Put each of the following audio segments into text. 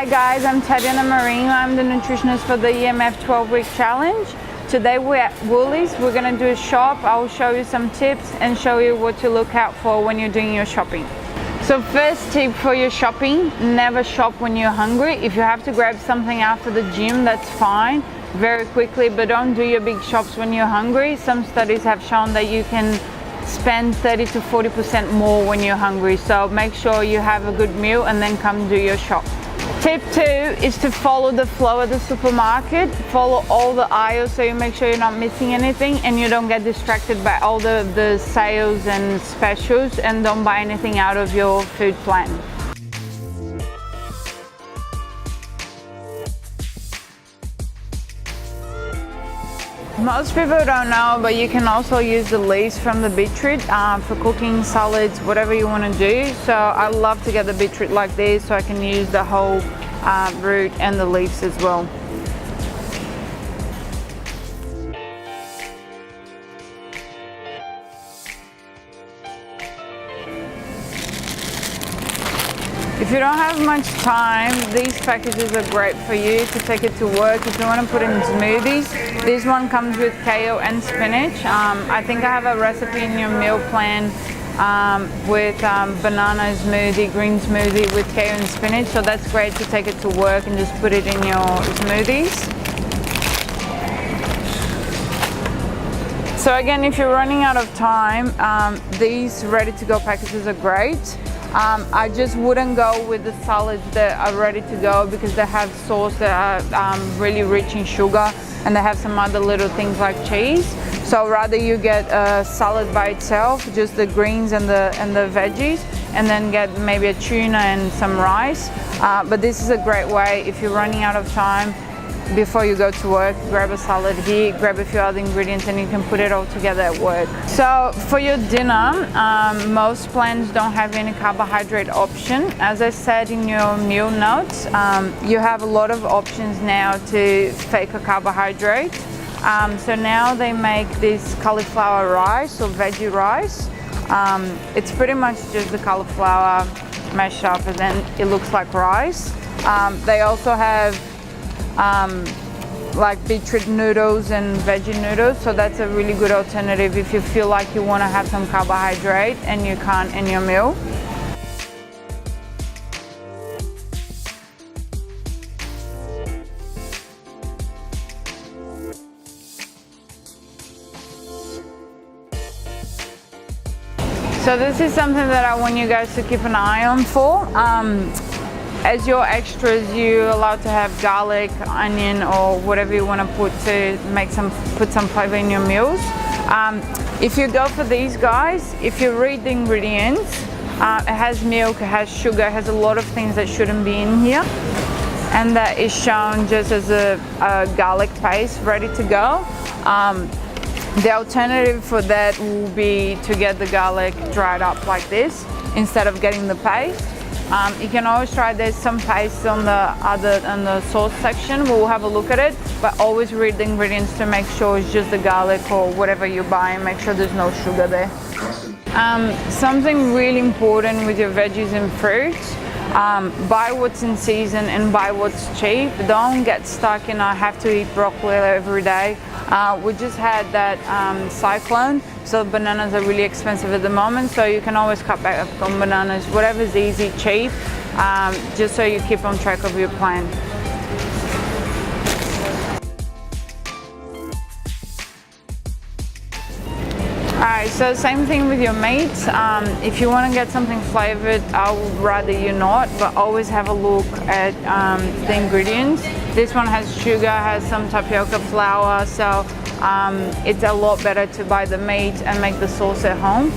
Hi guys, I'm Tatiana Marinho. I'm the nutritionist for the EMF 12-week challenge. Today we're at Woolies. We're going to do a shop. I will show you some tips and show you what to look out for when you're doing your shopping. So first tip for your shopping, never shop when you're hungry. If you have to grab something after the gym, that's fine, very quickly, but don't do your big shops when you're hungry. Some studies have shown that you can spend 30 to 40% more when you're hungry, so make sure you have a good meal and then come do your shop. Tip 2 is to follow the flow of the supermarket. Follow all the aisles so you make sure you're not missing anything and you don't get distracted by all the sales and specials, and don't buy anything out of your food plan. Most people don't know, but you can also use the leaves from the beetroot for cooking, salads, whatever you want to do. So I love to get the beetroot like this so I can use the whole root and the leaves as well. If you don't have much time, these packages are great for you to take it to work. If you want to put in smoothies, this one comes with kale and spinach. I think I have a recipe in your meal plan with banana smoothie, green smoothie with kale and spinach. So that's great to take it to work and just put it in your smoothies. So again, if you're running out of time, these ready-to-go packages are great. I just wouldn't go with the salads that are ready to go because they have sauce that are really rich in sugar, and they have some other little things like cheese. So rather you get a salad by itself, just the greens and the veggies, and then get maybe a tuna and some rice. But this is a great way if you're running out of time. Before you go to work, grab a salad here, grab a few other ingredients, and you can put it all together at work. So for your dinner, most plans don't have any carbohydrate option. As I said in your meal notes, you have a lot of options now to fake a carbohydrate. So now they make this cauliflower rice or veggie rice. It's pretty much just the cauliflower mashed up and then it looks like rice. They also have like beetroot noodles and veggie noodles, so that's a really good alternative if you feel like you want to have some carbohydrate and you can't in your meal. So this is something that I want you guys to keep an eye on for. As your extras, you're allowed to have garlic, onion, or whatever you want to put some flavor in your meals. If you go for these guys, if you read the ingredients, it has milk, it has sugar, it has a lot of things that shouldn't be in here, and that is shown just as a garlic paste ready to go. The alternative for that will be to get the garlic dried up like this instead of getting the paste. You can always try, there's some paste on the sauce section. We'll have a look at it, but always read the ingredients to make sure it's just the garlic or whatever you buy, and make sure there's no sugar there. Something really important with your veggies and fruits, buy what's in season and buy what's cheap. Don't get stuck in I have to eat broccoli every day. We just had that cyclone, so bananas are really expensive at the moment, so you can always cut back on bananas, whatever's easy, cheap, just so you keep on track of your plan. Alright, so same thing with your meats. If you want to get something flavored, I would rather you not, but always have a look at the ingredients. This one has sugar, has some tapioca flour, so it's a lot better to buy the meat and make the sauce at home.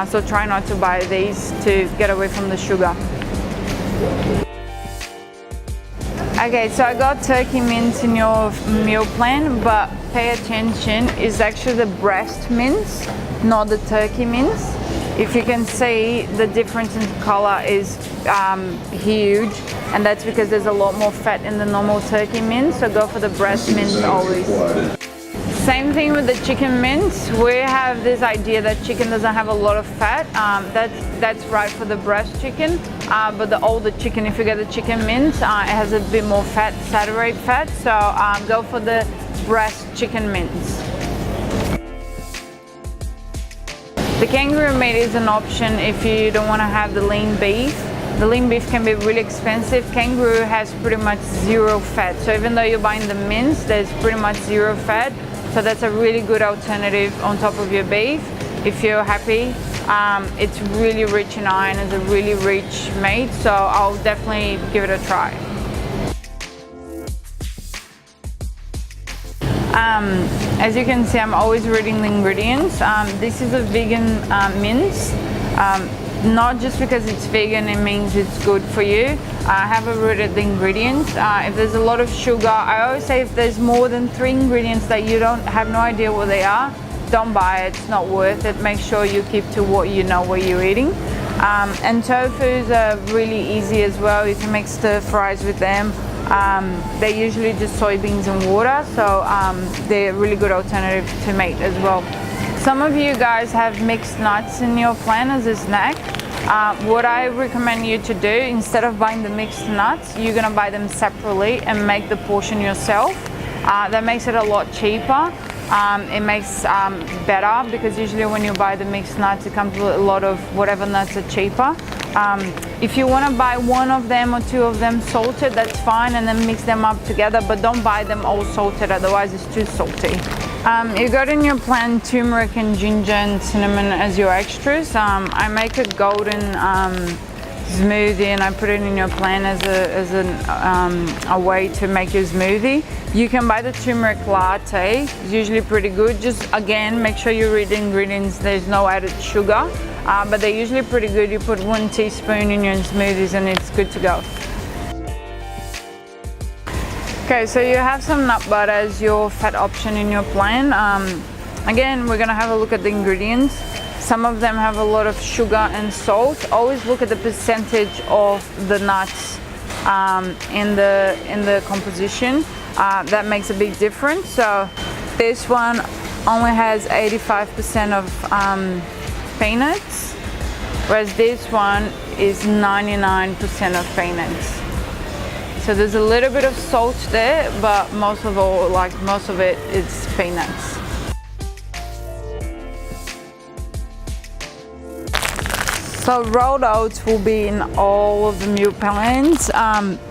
So try not to buy these to get away from the sugar. Okay, so I got turkey mince in your meal plan, but pay attention, it's actually the breast mince, not the turkey mince. If you can see, the difference in color is huge, and that's because there's a lot more fat in the normal turkey mince, so go for the breast mince always. Same thing with the chicken mince. We have this idea that chicken doesn't have a lot of fat. That's right for the breast chicken, but the older chicken, if you get the chicken mince, it has a bit more fat, saturated fat. So go for the breast chicken mince. The kangaroo meat is an option if you don't want to have the lean beef. The lean beef can be really expensive. Kangaroo has pretty much zero fat. So even though you're buying the mince, there's pretty much zero fat. So that's a really good alternative on top of your beef if you're happy. It's really rich in iron, it's a really rich meat, so I'll definitely give it a try. As you can see, I'm always reading the ingredients. This is a vegan mince. Not just because it's vegan, it means it's good for you. I have a read at the ingredients. If there's a lot of sugar, I always say if there's more than 3 ingredients that you don't have no idea what they are, don't buy it, it's not worth it. Make sure you keep to what you know what you're eating. And tofus are really easy as well. You can make stir fries with them. They're usually just soybeans and water, so they're a really good alternative to meat as well. Some of you guys have mixed nuts in your plan as a snack. What I recommend you to do, instead of buying the mixed nuts, you're gonna buy them separately and make the portion yourself. That makes it a lot cheaper. It makes better because usually when you buy the mixed nuts, it comes with a lot of whatever nuts are cheaper. If you want to buy 1 of them or 2 of them salted, that's fine, and then mix them up together, but don't buy them all salted, otherwise it's too salty. You got in your plan turmeric and ginger and cinnamon as your extras. I make a golden smoothie and I put it in your plan as a way to make your smoothie. You can buy the turmeric latte, it's usually pretty good. Just again, make sure you read the ingredients, there's no added sugar, but they're usually pretty good. You put 1 teaspoon in your smoothies and it's good to go. Okay, so you have some nut butter as your fat option in your plan. Again, we're gonna have a look at the ingredients. Some of them have a lot of sugar and salt. Always look at the percentage of the nuts in the composition. That makes a big difference. So this one only has 85% of peanuts, whereas this one is 99% of peanuts. So there's a little bit of salt there, but most of it is peanuts. So rolled oats will be in all of the meal plans.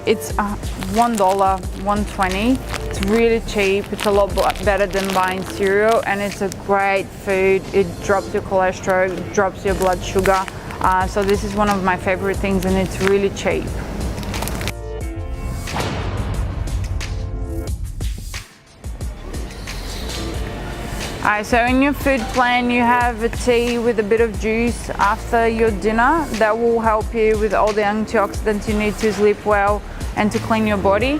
It's $1, $1.20. It's really cheap. It's a lot better than buying cereal, and it's a great food. It drops your cholesterol, it drops your blood sugar. So this is one of my favorite things, and it's really cheap. So in your food plan, you have a tea with a bit of juice after your dinner. That will help you with all the antioxidants you need to sleep well and to clean your body.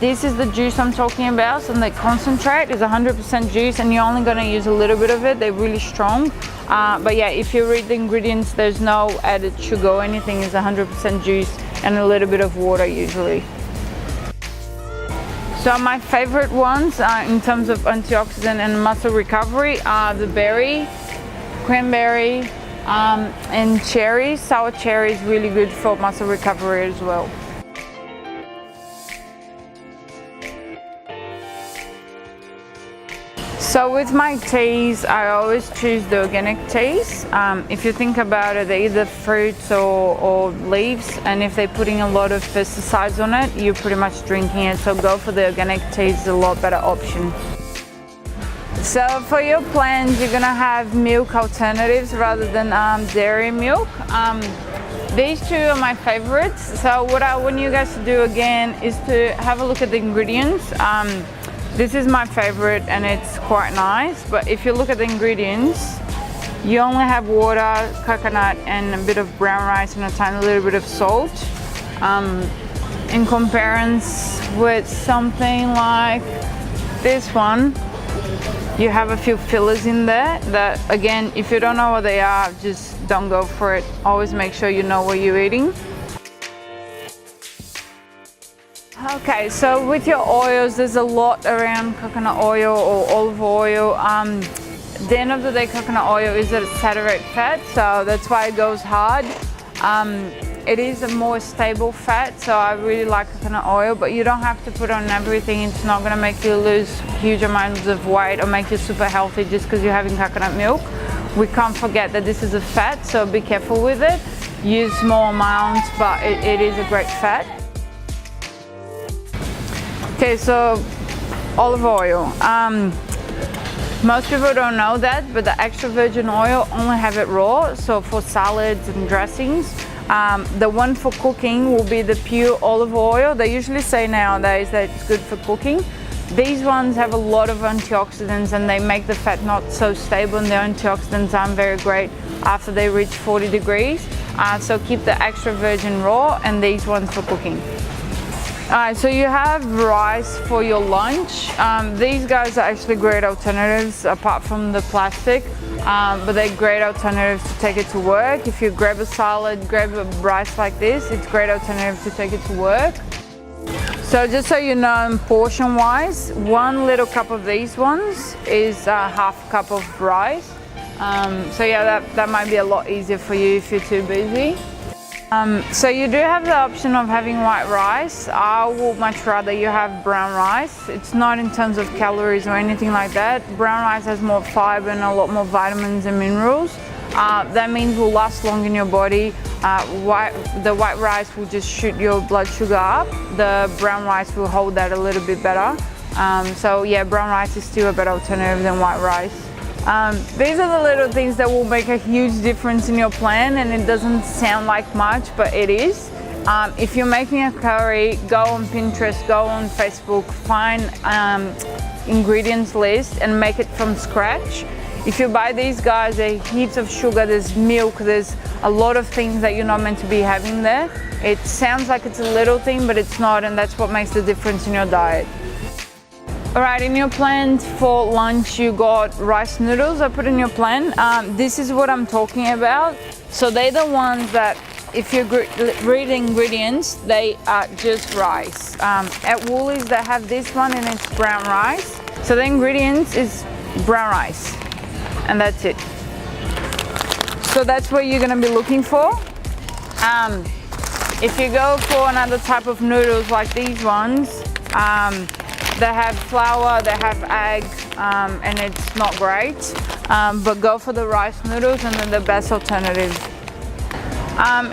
This is the juice I'm talking about. So the concentrate is 100% juice, and you're only going to use a little bit of it. They're really strong. But yeah, if you read the ingredients, there's no added sugar or anything. It's 100% juice and a little bit of water usually. So my favorite ones in terms of antioxidant and muscle recovery are the berry, cranberry, and cherry. Sour cherry is really good for muscle recovery as well. So with my teas, I always choose the organic teas. If you think about it, they're either fruits or leaves, and if they're putting a lot of pesticides on it, you're pretty much drinking it. So go for the organic teas, it's a lot better option. So for your plans, you're gonna have milk alternatives rather than dairy milk. These two are my favorites. So what I want you guys to do again is to have a look at the ingredients. This is my favorite and it's quite nice, but if you look at the ingredients, you only have water, coconut, and a bit of brown rice and a tiny little bit of salt. In comparison with something like this one, you have a few fillers in there that, again, if you don't know what they are, just don't go for it. Always make sure you know what you're eating. Okay, so with your oils, there's a lot around coconut oil or olive oil. At the end of the day, coconut oil is a saturated fat, so that's why it goes hard. It is a more stable fat, so I really like coconut oil, but you don't have to put on everything. It's not gonna make you lose huge amounts of weight or make you super healthy just because you're having coconut milk. We can't forget that this is a fat, so be careful with it. Use small amounts, but it is a great fat. Okay, so olive oil. Most people don't know that, but the extra virgin oil only have it raw, so for salads and dressings. The one for cooking will be the pure olive oil. They usually say nowadays that it's good for cooking. These ones have a lot of antioxidants and they make the fat not so stable, and the antioxidants aren't very great after they reach 40 degrees. So keep the extra virgin raw and these ones for cooking. Alright, so you have rice for your lunch. These guys are actually great alternatives apart from the plastic, but they're great alternatives to take it to work. If you grab a salad, grab a rice like this, it's great alternative to take it to work. So just so you know, portion wise, 1 little cup of these ones is a half cup of rice. So yeah, that might be a lot easier for you if you're too busy. So you do have the option of having white rice. I would much rather you have brown rice. It's not in terms of calories or anything like that. Brown rice has more fiber and a lot more vitamins and minerals. That means it will last long in your body. The white rice will just shoot your blood sugar up. The brown rice will hold that a little bit better. So yeah, brown rice is still a better alternative than white rice. These are the little things that will make a huge difference in your plan, and it doesn't sound like much, but it is. If you're making a curry, go on Pinterest, go on Facebook, find ingredients list and make it from scratch. If you buy these guys, there's heaps of sugar, there's milk, there's a lot of things that you're not meant to be having there. It sounds like it's a little thing, but it's not, and that's what makes the difference in your diet. Alright, in your plan for lunch you got rice noodles. I put in your plan. This is what I'm talking about. So they're the ones that if you read the ingredients, they are just rice. At Woolies they have this one and it's brown rice. So the ingredients is brown rice and that's it. So that's what you're going to be looking for. If you go for another type of noodles like these ones, they have flour, they have egg, and it's not great. But go for the rice noodles and they're the best alternative.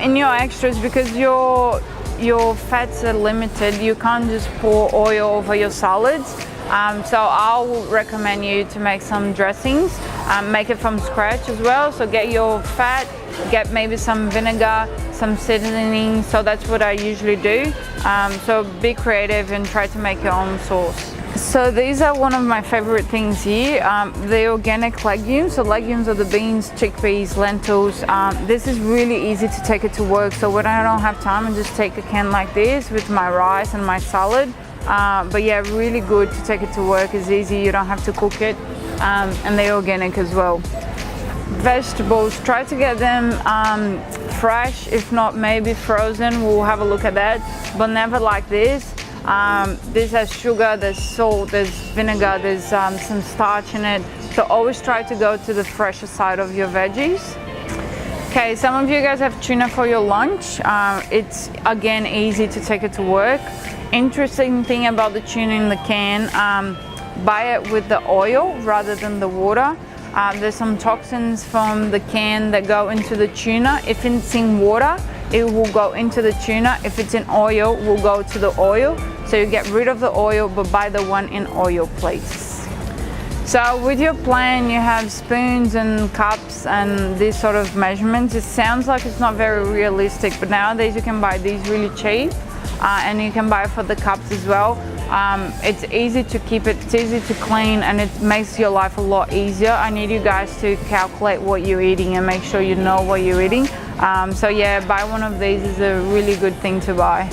In your extras, because your fats are limited, you can't just pour oil over your salads. So I would recommend you to make some dressings, make it from scratch as well. So get your fat, get maybe some vinegar, some seasoning. So that's what I usually do. So be creative and try to make your own sauce. So these are one of my favorite things here. The organic legumes. So legumes are the beans, chickpeas, lentils. This is really easy to take it to work. So when I don't have time, I just take a can like this with my rice and my salad. But yeah, really good to take it to work. It's easy, you don't have to cook it, and they're organic as well. Vegetables, try to get them fresh, if not maybe frozen. We'll have a look at that, but never like this. This has sugar, there's salt, there's vinegar, there's some starch in it. So always try to go to the fresher side of your veggies. Okay, some of you guys have tuna for your lunch. It's again easy to take it to work. Interesting thing about the tuna in the can, buy it with the oil rather than the water. There's some toxins from the can that go into the tuna. If it's in water, it will go into the tuna. If it's in oil, it will go to the oil. So you get rid of the oil, but buy the one in oil, please. So with your plan, you have spoons and cups and these sort of measurements. It sounds like it's not very realistic, but nowadays you can buy these really cheap. And you can buy for the cups as well. It's easy to keep it, it's easy to clean, and it makes your life a lot easier. I need you guys to calculate what you're eating and make sure you know what you're eating. So yeah, buy one of these is a really good thing to buy.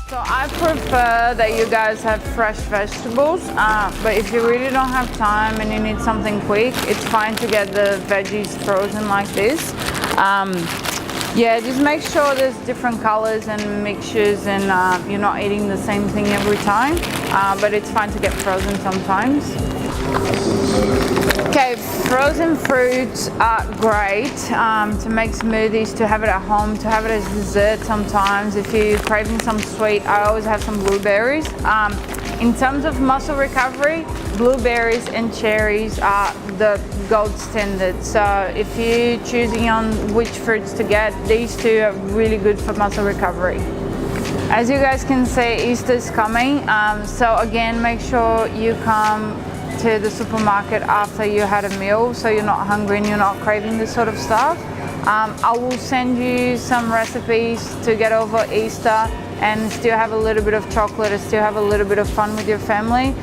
So I prefer that you guys have fresh vegetables, but if you really don't have time and you need something quick, it's fine to get the veggies frozen like this. Yeah, just make sure there's different colors and mixtures, and you're not eating the same thing every time, but it's fine to get frozen sometimes. Okay, frozen fruits are great to make smoothies, to have it at home, to have it as dessert sometimes. If you're craving some sweet, I always have some blueberries. In terms of muscle recovery, blueberries and cherries are the gold standard. So if you're choosing on which fruits to get, these two are really good for muscle recovery. As you guys can see, Easter's coming. So again, make sure you come to the supermarket after you had a meal, so you're not hungry and you're not craving this sort of stuff. I will send you some recipes to get over Easter and still have a little bit of chocolate and still have a little bit of fun with your family,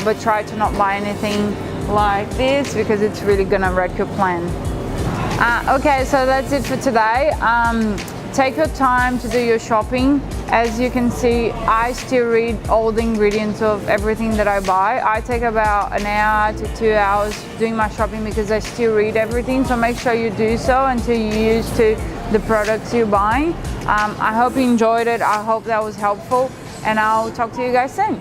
but try to not buy anything like this because it's really gonna wreck your plan. Okay, so that's it for today. Take your time to do your shopping. As you can see, I still read all the ingredients of everything that I buy. I take about an hour to 2 hours doing my shopping because I still read everything. So make sure you do so until you're used to the products you're buying. I hope you enjoyed it. I hope that was helpful, and I'll talk to you guys soon.